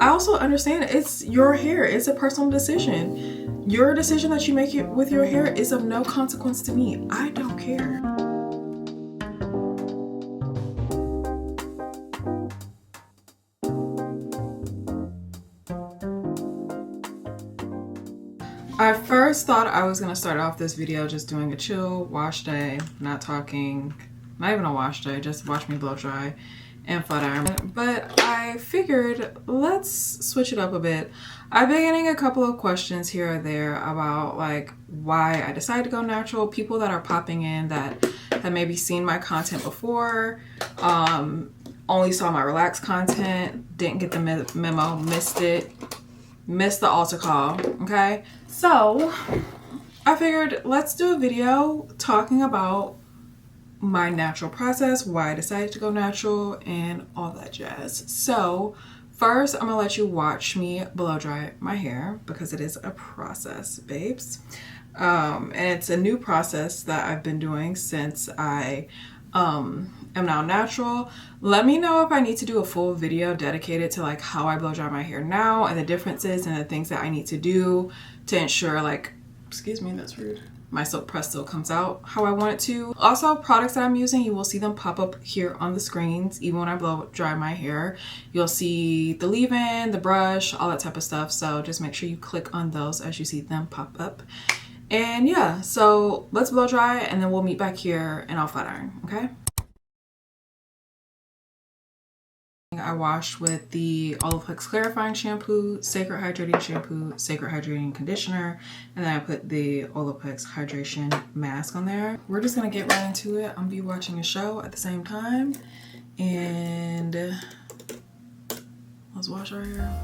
I also understand it's your hair. It's a personal decision. Your decision that you make it with your hair is of no consequence to me. I don't care. I first thought I was gonna start off this video just doing a chill wash day, not talking, not even a wash day, just watch me blow dry and flat iron. But I figured let's switch it up a bit. I've been getting a couple of questions here or there about like why I decided to go natural. People that are popping in that have maybe seen my content before, only saw my relaxed content, didn't get the memo, missed it. Missed the altar call, okay? So I figured let's do a video talking about my natural process, why I decided to go natural, and all that jazz. So first, I'm gonna let you watch me blow dry my hair because it is a process, babes. And it's a new process that I've been doing since I am now natural. Let me know if I need to do a full video dedicated to like how I blow dry my hair now and the differences and the things that I need to do to ensure, like, excuse me, that's rude, my silk press still comes out how I want it to. Also, products that I'm using, you will see them pop up here on the screens. Even when I blow dry my hair, you'll see the leave-in, the brush, all that type of stuff. So just make sure you click on those as you see them pop up. And yeah, so let's blow dry and then we'll meet back here and I'll flat iron, okay? I washed with the Olaplex Clarifying Shampoo, Sacred Hydrating Shampoo, Sacred Hydrating Conditioner, and then I put the Olaplex Hydration Mask on there. We're just gonna get right into it. I'm gonna be watching a show at the same time, and let's wash our hair.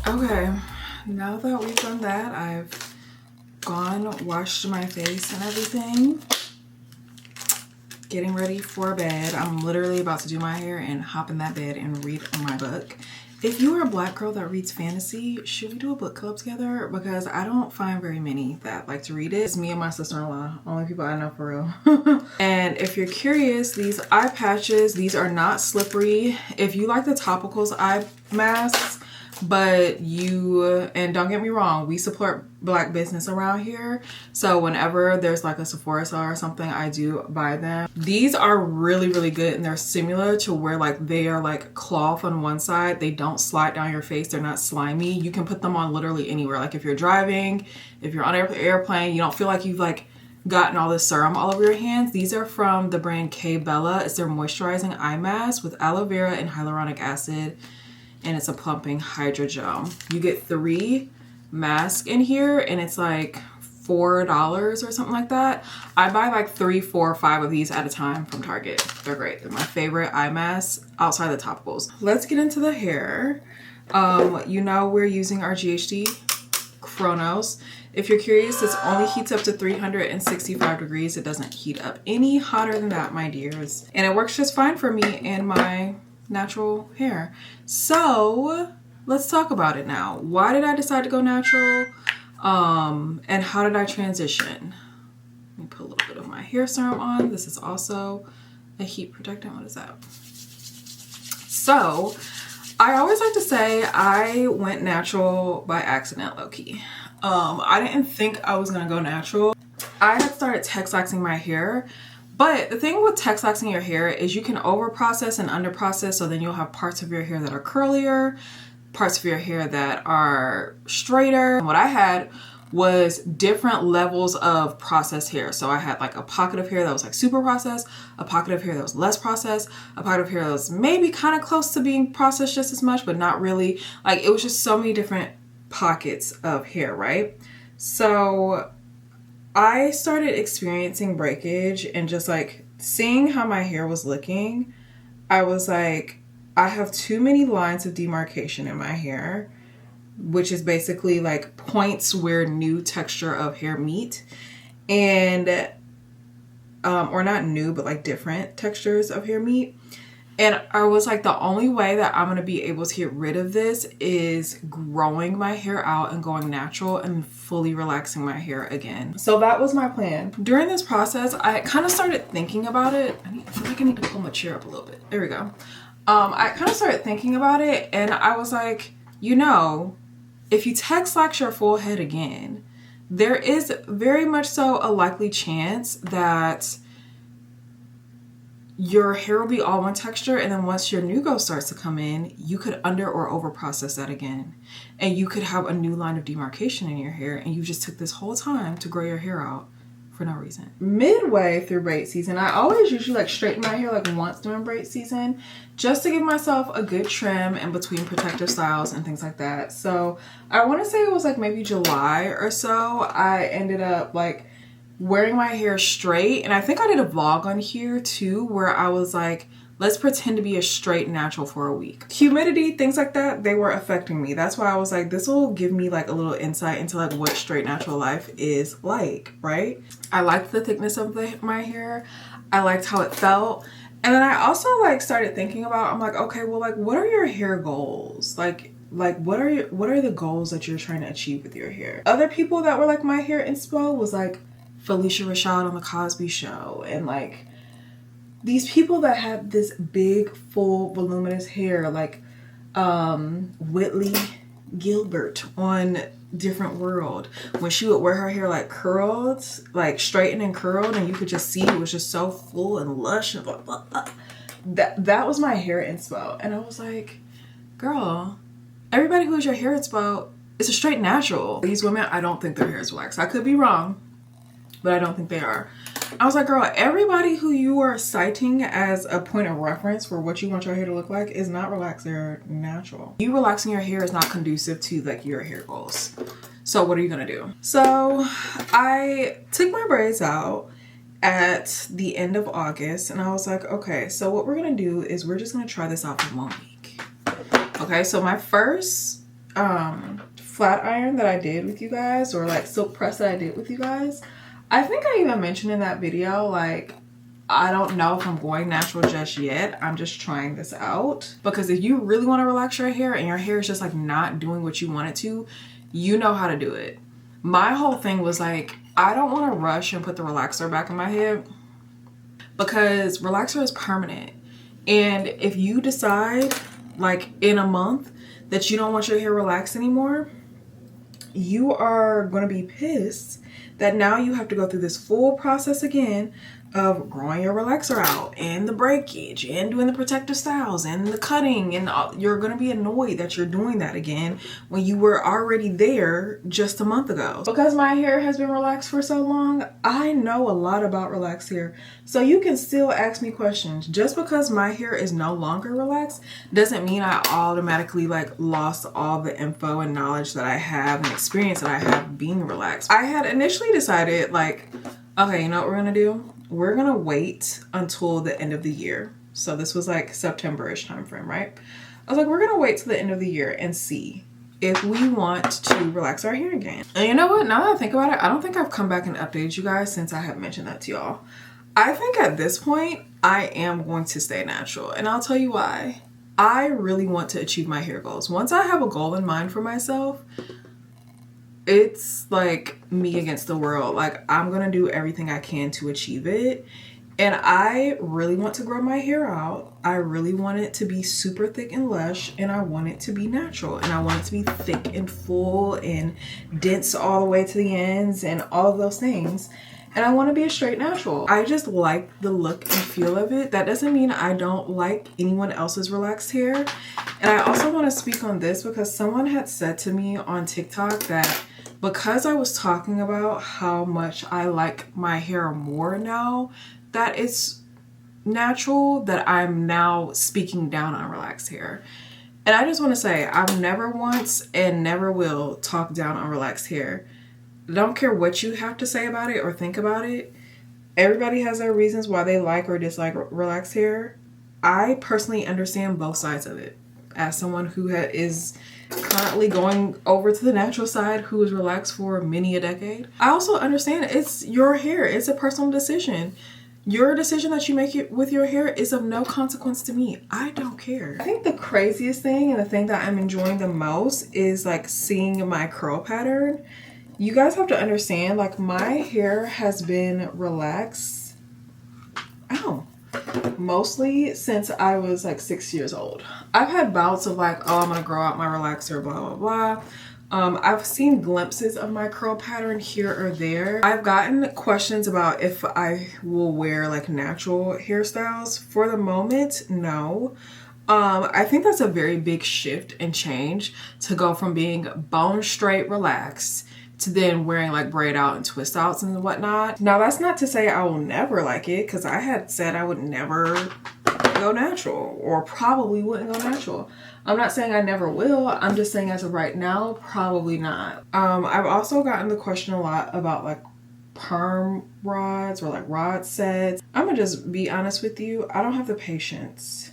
Okay, now that we've done that, I've washed my face and everything, getting ready for bed. I'm literally about to do my hair and hop in that bed and read my book. If you are a black girl that reads fantasy, should we do a book club together? Because I don't find very many that like to read it. It's me and my sister-in-law, only people I know for real. And if you're curious, these eye patches, these are not slippery. If you like the topicals eye masks, but and don't get me wrong, we support black business around here, so whenever there's like a Sephora sale or something, I do buy them. These are really, really good, and they're similar to where like they are like cloth on one side. They don't slide down your face. They're not slimy. You can put them on literally anywhere. Like if you're driving, if you're on an airplane, you don't feel like you've like gotten all this serum all over your hands. These are from the brand K Bella. It's their moisturizing eye mask with aloe vera and hyaluronic acid, and it's a plumping hydrogel. You get 3 masks in here, and it's like $4 or something like that. I buy like 3, 4, 5 of these at a time from Target. They're great. They're my favorite eye masks outside the topicals. Let's get into the hair. You know, we're using our GHD Chronos. If you're curious, this only heats up to 365 degrees. It doesn't heat up any hotter than that, my dears. And it works just fine for me and my natural hair. So let's talk about it now. Why did I decide to go natural? And how did I transition? Let me put a little bit of my hair serum on. This is also a heat protectant. What is that? So I always like to say I went natural by accident, low-key. I didn't think I was gonna go natural. I had started Texlaxing my hair, but the thing with Texlaxing your hair is you can over process and under process, so then you'll have parts of your hair that are curlier, parts of your hair that are straighter. And what I had was different levels of processed hair. So I had like a pocket of hair that was like super processed, a pocket of hair that was less processed, a pocket of hair that was maybe kind of close to being processed just as much, but not really. Like, it was just so many different pockets of hair, right? So I started experiencing breakage and just like seeing how my hair was looking. I was like, I have too many lines of demarcation in my hair, which is basically like points where new texture of hair meet, and or not new, but like different textures of hair meet. And I was like, the only way that I'm going to be able to get rid of this is growing my hair out and going natural and fully relaxing my hair again. So that was my plan. During this process, I kind of started thinking about it. I feel like I need to pull my chair up a little bit. There we go. I kind of started thinking about it, and I was like, you know, if you Texlax your full head again, there is very much so a likely chance that your hair will be all one texture, and then once your new growth starts to come in, you could under or over process that again, and you could have a new line of demarcation in your hair, and you just took this whole time to grow your hair out for no reason. Midway through braid season, I always usually like straighten my hair like once during braid season, just to give myself a good trim in between protective styles and things like that. So I want to say it was like maybe July or so, I ended up like wearing my hair straight. And I think I did a vlog on here too, where I was like, let's pretend to be a straight natural for a week. Humidity, things like that, they were affecting me. That's why I was like, this will give me like a little insight into like what straight natural life is like, right? I liked the thickness of my hair. I liked how it felt. And then I also like started thinking about, I'm like, okay, well, like, what are your hair goals? Like what are the goals that you're trying to achieve with your hair? Other people that were like my hair inspo was like Felicia Rashad on the Cosby Show, and like these people that had this big, full, voluminous hair, like Whitley Gilbert on Different World, when she would wear her hair like curled, like straightened and curled, and you could just see it was just so full and lush and blah, blah, blah. That was my hair inspo. And I was like, girl, everybody who's your hair inspo is a straight natural. These women, I don't think their hair is waxed. I could be wrong, but I don't think they are. I was like, girl, everybody who you are citing as a point of reference for what you want your hair to look like is not relaxed, they're natural. You relaxing your hair is not conducive to like your hair goals. So what are you gonna do? So I took my braids out at the end of August, and I was like, okay, so what we're gonna do is we're just gonna try this out for 1 week. Okay, so my first flat iron that I did with you guys, or like silk press that I did with you guys, I think I even mentioned in that video, like, I don't know if I'm going natural just yet. I'm just trying this out. Because if you really want to relax your hair and your hair is just like not doing what you want it to, you know how to do it. My whole thing was like, I don't want to rush and put the relaxer back in my head, because relaxer is permanent. And if you decide like in a month that you don't want your hair relaxed anymore, you are going to be pissed that now you have to go through this full process again of growing your relaxer out and the breakage and doing the protective styles and the cutting, and you're going to be annoyed that you're doing that again when you were already there just a month ago. Because my hair has been relaxed for so long, I know a lot about relaxed hair. So you can still ask me questions. Just because my hair is no longer relaxed doesn't mean I automatically like lost all the info and knowledge that I have and experience that I have being relaxed. I had initially actually decided, like, okay, you know what we're gonna do? We're gonna wait until the end of the year. So this was like September-ish time frame, right? I was like, we're gonna wait till the end of the year and see if we want to relax our hair again. And you know what? Now that I think about it, I don't think I've come back and updated you guys since I have mentioned that to y'all. I think at this point, I am going to stay natural. And I'll tell you why. I really want to achieve my hair goals. Once I have a goal in mind for myself, it's like me against the world. Like, I'm gonna do everything I can to achieve it. And I really want to grow my hair out. I really want it to be super thick and lush, and I want it to be natural, and I want it to be thick and full and dense all the way to the ends and all of those things. And I want to be a straight natural. I just like the look and feel of it. That doesn't mean I don't like anyone else's relaxed hair. And I also want to speak on this because someone had said to me on TikTok that because I was talking about how much I like my hair more now that it's natural, that I'm now speaking down on relaxed hair. And I just want to say, I've never once and never will talk down on relaxed hair. Don't care what you have to say about it or think about it. Everybody has their reasons why they like or dislike relaxed hair. I personally understand both sides of it. As someone who is currently going over to the natural side, who is relaxed for many a decade, I also understand it's your hair. It's a personal decision. Your decision that you make it with your hair is of no consequence to me. I don't care. I think the craziest thing and the thing that I'm enjoying the most is like seeing my curl pattern. You guys have to understand, like, my hair has been relaxed, mostly since I was like 6 years old. I've had bouts of like, oh, I'm gonna grow out my relaxer, blah, blah, blah. I've seen glimpses of my curl pattern here or there. I've gotten questions about if I will wear like natural hairstyles. For the moment, no. I think that's a very big shift and change to go from being bone straight relaxed to then wearing like braid out and twist outs and whatnot. Now that's not to say I will never like it, because I had said I would never go natural, or probably wouldn't go natural. I'm not saying I never will. I'm just saying as of right now, probably not. I've also gotten the question a lot about like perm rods or like rod sets. I'm gonna just be honest with you. I don't have the patience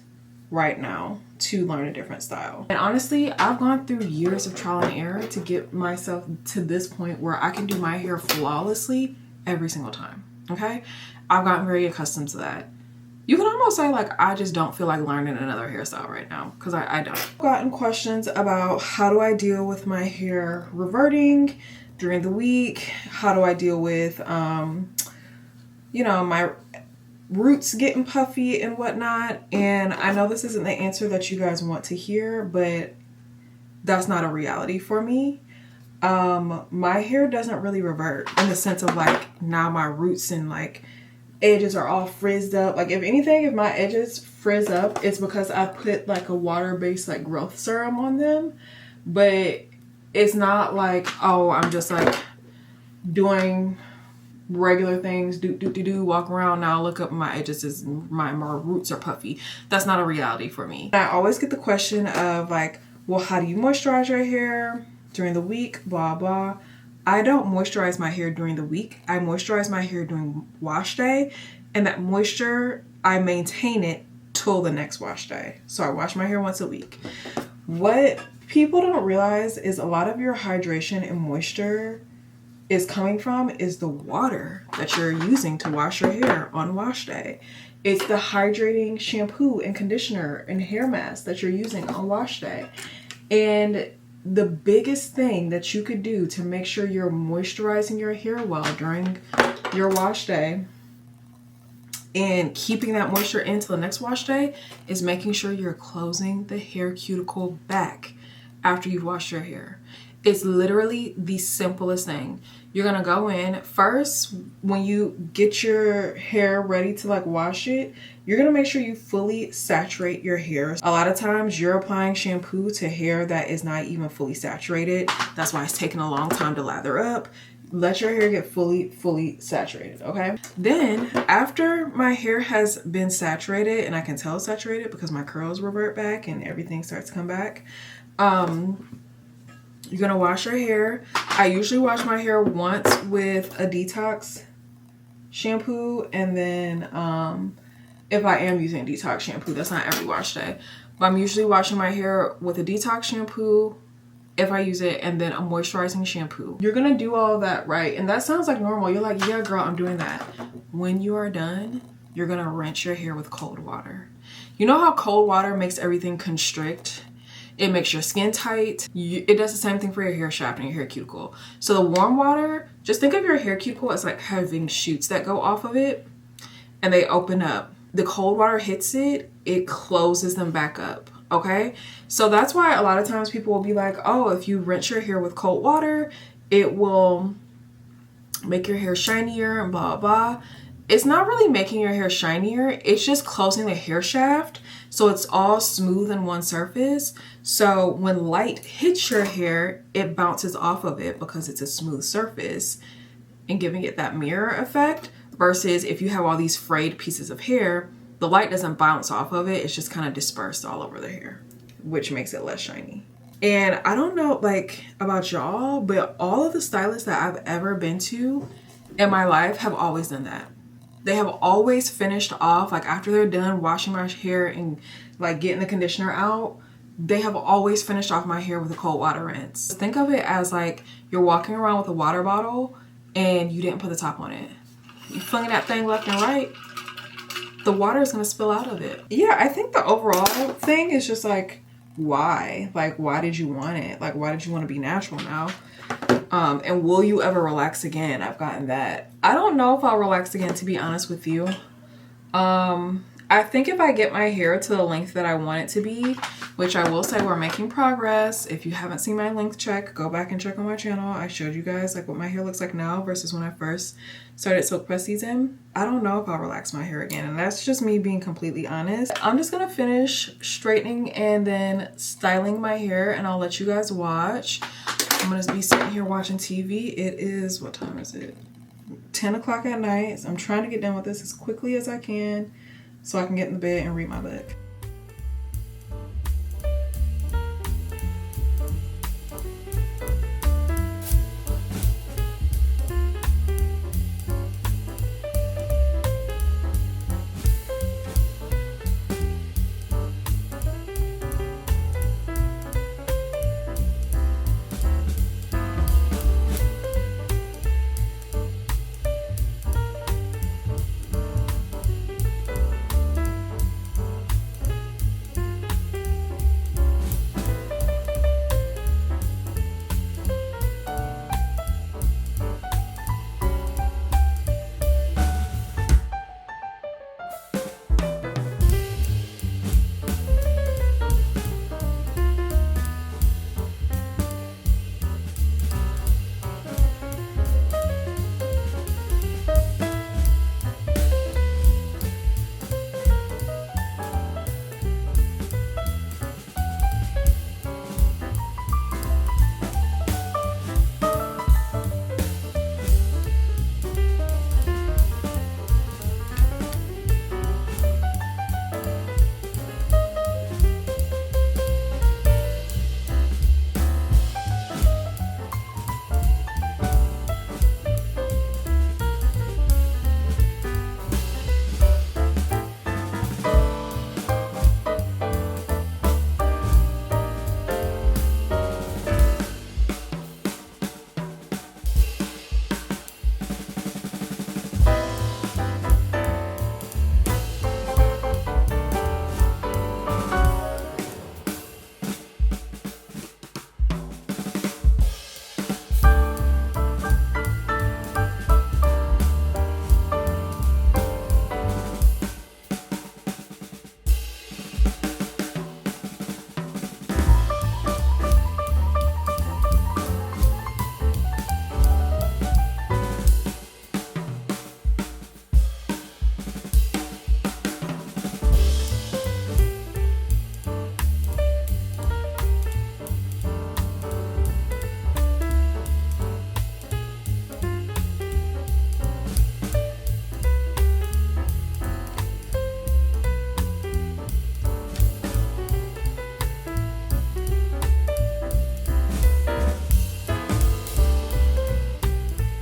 right now to learn a different style. And honestly, I've gone through years of trial and error to get myself to this point where I can do my hair flawlessly every single time, okay? I've gotten very accustomed to that. You can almost say like, I just don't feel like learning another hairstyle right now, because I don't. I've gotten questions about how do I deal with my hair reverting during the week? How do I deal with, you know, my roots getting puffy and whatnot. And I know this isn't the answer that you guys want to hear, but that's not a reality for me. My hair doesn't really revert in the sense of like now my roots and like edges are all frizzed up. Like if anything, if my edges frizz up, it's because I put like a water-based like growth serum on them. But it's not like, oh, I'm just like doing regular things, walk around now, look up my edges, is my roots are puffy. That's not a reality for me. I always get the question of like, well, how do you moisturize your hair during the week, blah blah. I don't moisturize my hair during the week. I moisturize my hair during wash day, and that moisture, I maintain it till the next wash day. So I wash my hair once a week. What people don't realize is a lot of your hydration and moisture is coming from is the water that you're using to wash your hair on wash day. It's the hydrating shampoo and conditioner and hair mask that you're using on wash day. And the biggest thing that you could do to make sure you're moisturizing your hair well during your wash day and keeping that moisture into the next wash day is making sure you're closing the hair cuticle back after you've washed your hair. It's literally the simplest thing. You're gonna go in first when you get your hair ready to like wash it. You're gonna make sure you fully saturate your hair. A lot of times you're applying shampoo to hair that is not even fully saturated. That's why it's taking a long time to lather up. Let your hair get fully saturated, okay? Then after my hair has been saturated, and I can tell it's saturated because my curls revert back and everything starts to come back, You're gonna wash your hair. I usually wash my hair once with a detox shampoo, and then if I am using detox shampoo, that's not every wash day, but I'm usually washing my hair with a detox shampoo if I use it, and then a moisturizing shampoo. You're gonna do all of that, right? And that sounds like normal. You're like, yeah girl, I'm doing that. When you are done, you're gonna rinse your hair with cold water. You know how cold water makes everything constrict? It makes your skin tight. It does the same thing for your hair shaft and your hair cuticle. So the warm water, just think of your hair cuticle as like having shoots that go off of it and they open up. The cold water hits it, it closes them back up, okay? So that's why a lot of times people will be like, oh, if you rinse your hair with cold water, it will make your hair shinier and blah, blah. It's not really making your hair shinier. It's just closing the hair shaft so it's all smooth in one surface. So when light hits your hair, it bounces off of it because it's a smooth surface and giving it that mirror effect. Versus if you have all these frayed pieces of hair, the light doesn't bounce off of it. It's just kind of dispersed all over the hair, which makes it less shiny. And I don't know like about y'all, but all of the stylists that I've ever been to in my life have always done that. They have always finished off, like after they're done washing my hair and like getting the conditioner out, they have always finished off my hair with a cold water rinse. Think of it as like you're walking around with a water bottle and you didn't put the top on it. You're flinging that thing left and right, the water is gonna spill out of it. Yeah, I think the overall thing is just like, why? Like, why did you want it? Like, why did you want to be natural now? And will you ever relax again? I've gotten that. I don't know if I'll relax again, to be honest with you. I think if I get my hair to the length that I want it to be, which I will say we're making progress. If you haven't seen my length check, go back and check on my channel. I showed you guys like what my hair looks like now versus when I first started Silk Press season. I don't know if I'll relax my hair again, and that's just me being completely honest. I'm just gonna finish straightening and then styling my hair, and I'll let you guys watch. I'm gonna be sitting here watching TV. It is, what time is it? 10 o'clock at night. So I'm trying to get done with this as quickly as I can so I can get in the bed and read my book.